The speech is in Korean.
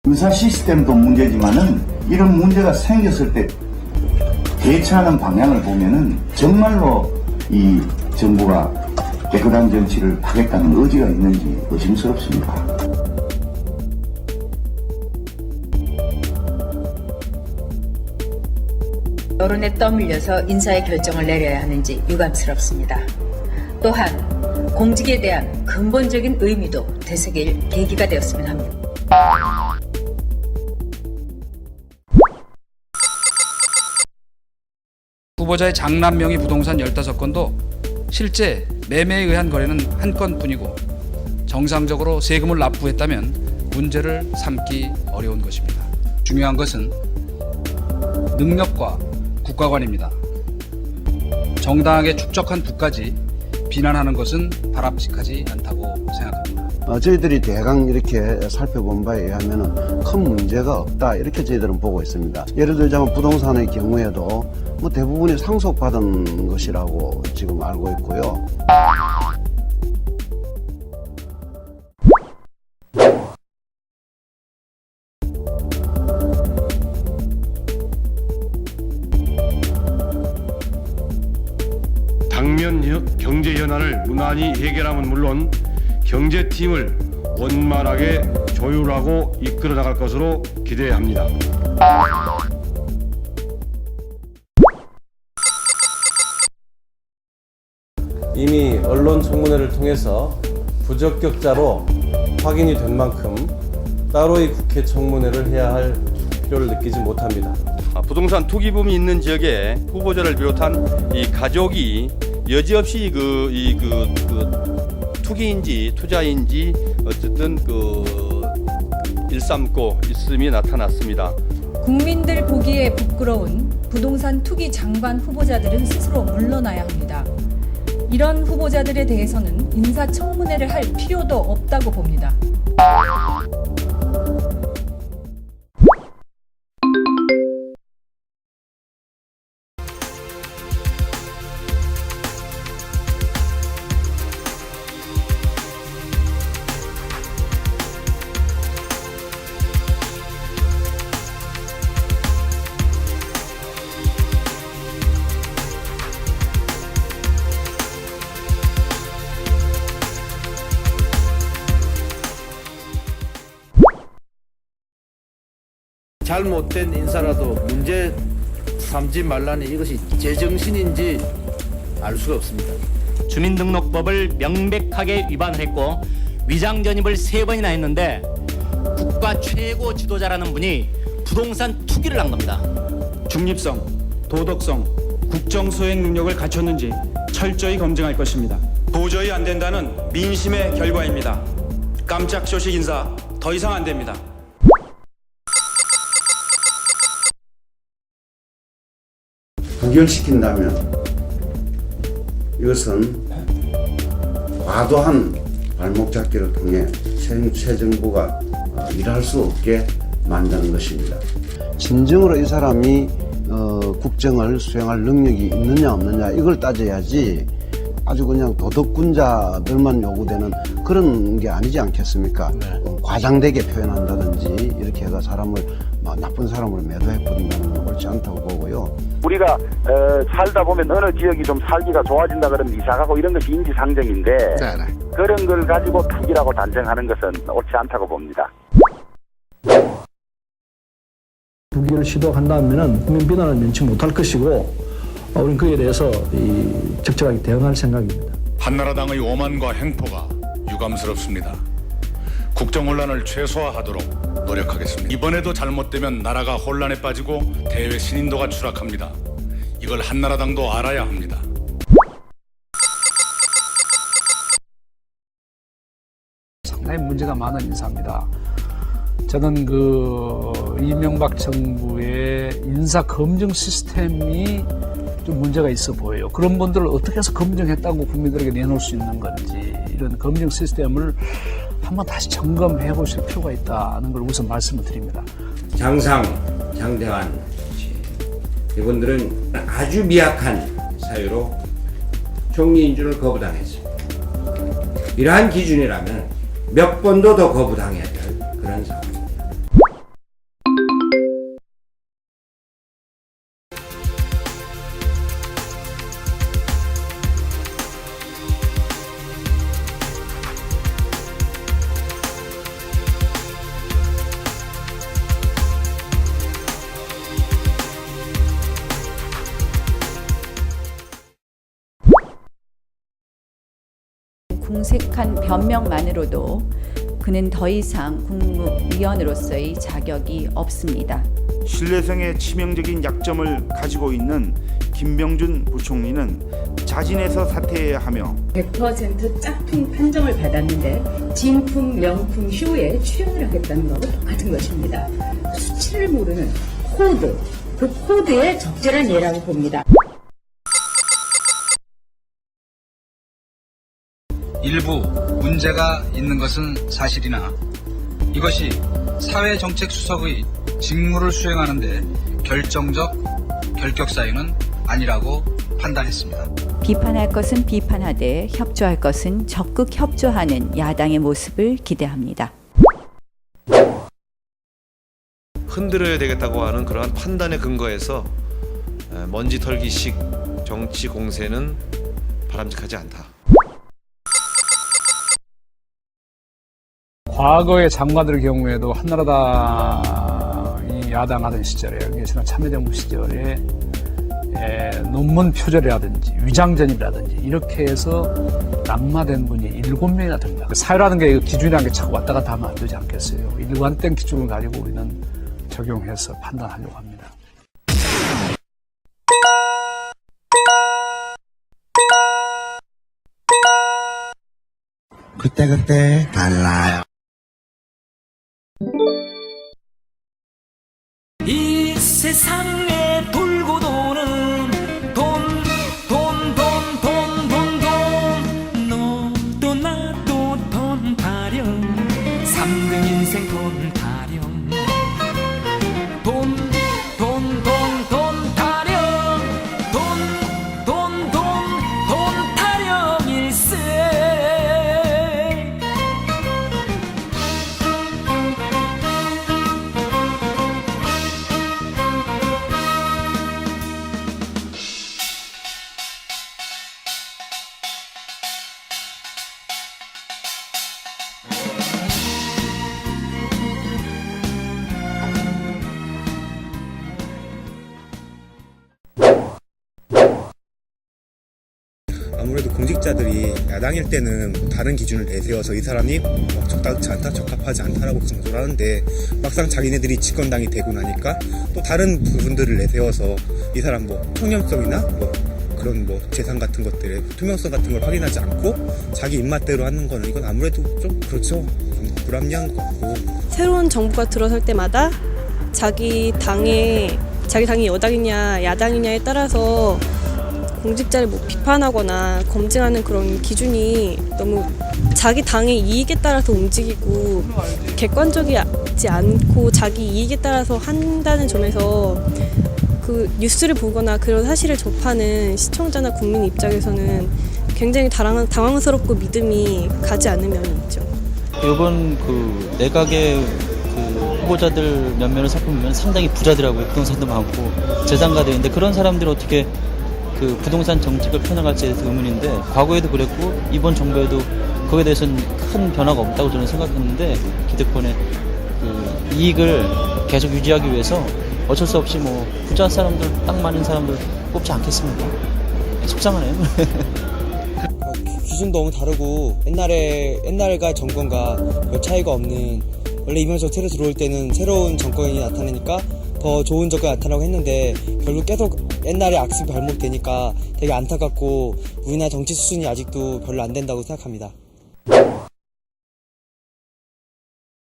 의사 시스템도 문제지만은 이런 문제가 생겼을 때 대처하는 방향을 보면은 정말로 이 정부가 깨끗한 정치를 하겠다는 의지가 있는지 의심스럽습니다. 여론에 떠밀려서 인사의 결정을 내려야 하는지 유감스럽습니다. 또한 공직에 대한 근본적인 의미도 되새길 계기가 되었으면 합니다. 후보자의 장남 명의 부동산 15건도 실제 매매에 의한 거래는 한 건뿐이고 정상적으로 세금을 납부했다면 문제를 삼기 어려운 것입니다. 중요한 것은 능력과 국가관입니다. 정당하게 축적한 부까지 비난하는 것은 바람직하지 않다고 생각합니다. 저희들이 대강 이렇게 살펴본 바에 의하면 큰 문제가 없다 이렇게 저희들은 보고 있습니다. 예를 들자면 부동산의 경우에도 대부분이 상속받은 것이라고 지금 알고 있고요. 당면 경제 현안을 무난히 해결하면 물론 경제팀을 원만하게 조율하고 이끌어 나갈 것으로 기대합니다. 이미 언론 청문회를 통해서 부적격자로 확인이 된 만큼 따로의 국회 청문회를 해야 할 필요를 느끼지 못합니다. 부동산 투기붐이 있는 지역에 후보자를 비롯한 이 가족이 여지없이 투기인지 투자인지 어쨌든 일삼고 있음이 나타났습니다. 국민들 보기에 부끄러운 부동산 투기 장관 후보자들은 스스로 물러나야 합니다. 이런 후보자들에 대해서는 인사청문회를 할 필요도 없다고 봅니다. 잘못된 인사라도 문제 삼지 말라니 이것이 제정신인지 알 수가 없습니다. 주민등록법을 명백하게 위반했고 위장전입을 3번이나 했는데 국가 최고 지도자라는 분이 부동산 투기를 한 겁니다. 중립성, 도덕성, 국정 수행 능력을 갖췄는지 철저히 검증할 것입니다. 도저히 안 된다는 민심의 결과입니다. 깜짝 쇼식 인사 더 이상 안 됩니다. 부결시킨다면 이것은 과도한 발목 잡기를 통해 새 정부가 일할 수 없게 만드는 것입니다. 진정으로 이 사람이 국정을 수행할 능력이 있느냐 없느냐 이걸 따져야지 아주 그냥 도덕군자들만 요구되는 그런 게 아니지 않겠습니까? 과장되게 표현한다든지 이렇게 해가 사람을 나쁜 사람으로 매도해버린다는 건 옳지 않다고 보고요. 우리가 살다 보면 어느 지역이 좀 살기가 좋아진다 그러면 이사가고 이런 것이 인지상정인데 그런 걸 가지고 투기라고 단정하는 것은 옳지 않다고 봅니다. 투기를 시도한다면 국민 비난을 면치 못할 것이고 우리는 그에 대해서 적절하게 대응할 생각입니다. 한나라당의 오만과 행포가 유감스럽습니다. 국정 혼란을 최소화하도록 노력하겠습니다. 이번에도 잘못되면 나라가 혼란에 빠지고 대외 신인도가 추락합니다. 이걸 한나라당도 알아야 합니다. 상당히 문제가 많은 인사입니다. 저는 이명박 정부의 인사 검증 시스템이 좀 문제가 있어 보여요. 그런 분들을 어떻게 해서 검증했다고 국민들에게 내놓을 수 있는 건지, 이런 검증 시스템을 한번 다시 점검해 보실 필요가 있다는 걸 우선 말씀을 드립니다. 장상, 장대환 씨, 이분들은 아주 미약한 사유로 총리 인준을 거부당했습니다. 이러한 기준이라면 몇 번도 더 거부당해야 될 그런 상황입니다. 궁색한 변명만으로도 그는 더 이상 국무위원으로서의 자격이 없습니다. 신뢰성의 치명적인 약점을 가지고 있는 김병준 부총리는 자진해서 사퇴해야 하며 100% 짝퉁 판정을 받았는데 진품, 명품, 쇼에 출연을 하겠다는 거하고 똑같은 것입니다. 수치를 모르는 코드, 그 코드의 적절한 예라고 봅니다. 일부 문제가 있는 것은 사실이나 이것이 사회정책수석의 직무를 수행하는데 결정적 결격사유는 아니라고 판단했습니다. 비판할 것은 비판하되 협조할 것은 적극 협조하는 야당의 모습을 기대합니다. 흔들어야 되겠다고 하는 그러한 판단의 근거에서 먼지 털기식 정치 공세는 바람직하지 않다. 과거의 장관들 경우에도 한나라당이 야당하던 시절에, 여기서는 참여정부 시절에 논문 표절이라든지 위장전입이라든지 이렇게 해서 낙마된 분이 7명이나 됩니다. 사회라는 게 기준이라는 게 자꾸 왔다 갔다 하면 안 되지 않겠어요. 일관된 기준을 가지고 우리는 적용해서 판단하려고 합니다. 그때 달라요. 이 세상에 돌고 도는 돈 너도 나도 돈 타령 3등 인생 돈 타령 돈 타령 돈 타령일세. 아무래도 공직자들이 야당일 때는 다른 기준을 내세워서 이 사람이 적당치 않다, 적합하지 않다라고 정도를 하는데 막상 자기네들이 집권당이 되고 나니까 또 다른 부분들을 내세워서 이 사람 청렴성이나 그런 재산 같은 것들의 투명성 같은 걸 확인하지 않고 자기 입맛대로 하는 거는 이건 아무래도 좀 그렇죠. 좀 불합리한 것 같고. 새로운 정부가 들어설 때마다 자기 당이 여당이냐 야당이냐에 따라서 공직자를 비판하거나 검증하는 그런 기준이 너무 자기 당의 이익에 따라서 움직이고 객관적이지 않고 자기 이익에 따라서 한다는 점에서 그 뉴스를 보거나 그런 사실을 접하는 시청자나 국민 입장에서는 굉장히 당황스럽고 믿음이 가지 않는 면이 있죠. 이번 내각의 후보자들 면면을 살펴보면 상당히 부자더라고요. 부동산도 많고 재산가들인데 그런 사람들이 어떻게 부동산 정책을 펴나갈지에 대해서 의문인데 과거에도 그랬고 이번 정부에도 거기에 대해서는 큰 변화가 없다고 저는 생각했는데 기득권의 이익을 계속 유지하기 위해서 어쩔 수 없이 부자 사람들, 땅 많은 사람들 뽑지 않겠습니까? 속상하네요. 기준도 너무 다르고 옛날과 정권과 별 차이가 없는, 원래 이명박 새로 들어올 때는 새로운 정권이 나타나니까 더 좋은 정권이 나타나고 했는데 결국 계속 옛날에 악습이 반복되니까 되게 안타깝고 우리나라 정치 수준이 아직도 별로 안 된다고 생각합니다.